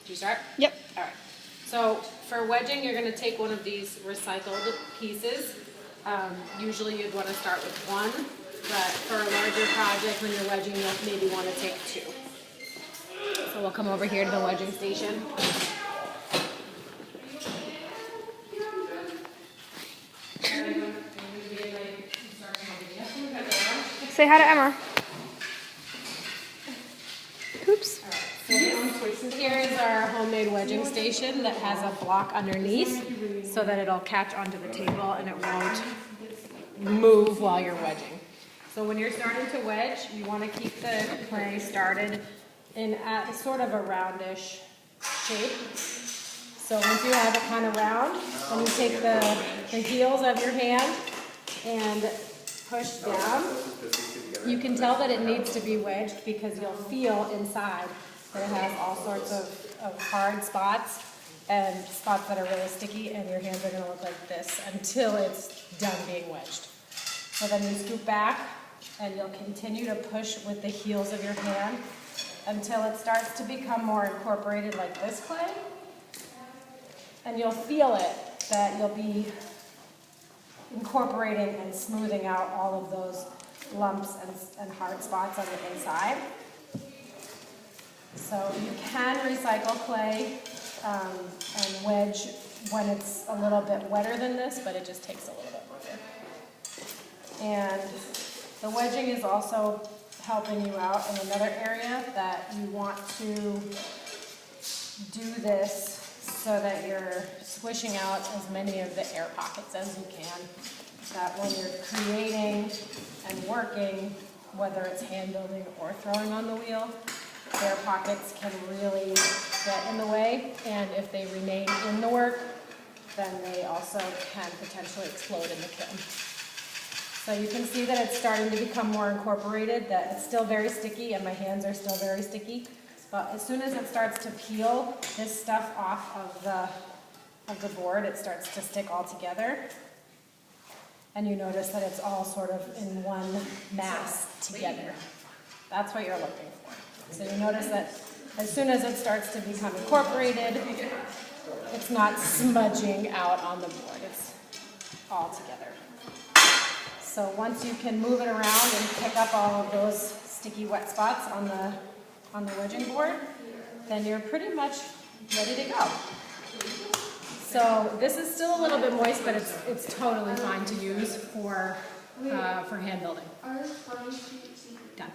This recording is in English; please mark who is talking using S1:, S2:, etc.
S1: Did you start?
S2: Yep.
S1: All right. So for wedging, you're going to take one of these recycled pieces. Usually you'd want to start with one, but for a larger project when you're wedging, you'll maybe want to take two. So we'll come over here to the wedging station.
S2: Say hi to Emma. Oops.
S1: So here is our homemade wedging station that has a block underneath so that it'll catch onto the table and it won't move while you're wedging. So when you're starting to wedge, you want to keep the clay started in sort of a roundish shape. So once you have it kind of round, then you take the heels of your hand and push down. You can tell that it needs to be wedged because you'll feel inside that it has all sorts of hard spots and spots that are really sticky, and your hands are going to look like this until it's done being wedged. So then you scoop back and you'll continue to push with the heels of your hand until it starts to become more incorporated like this clay. And you'll feel it, that you'll be incorporating and smoothing out all of those lumps and hard spots on the inside. So you can recycle clay and wedge when it's a little bit wetter than this, but it just takes a little bit longer. And the wedging is also helping you out in another area that you want to do this so that you're swishing out as many of the air pockets as you can. That when you're creating and working, whether it's hand building or throwing on the wheel, air pockets can really get in the way, and if they remain in the work, then they also can potentially explode in the kiln. So you can see that it's starting to become more incorporated, that it's still very sticky and my hands are still very sticky, but as soon as it starts to peel this stuff off of the board, it starts to stick all together. And you notice that it's all sort of in one mass together. That's what you're looking for. So you notice that as soon as it starts to become incorporated, it's not smudging out on the board. It's all together. So once you can move it around and pick up all of those sticky wet spots on the wedging board, then you're pretty much ready to go. So this is still a little bit moist, but it's totally fine to use for hand building. Done.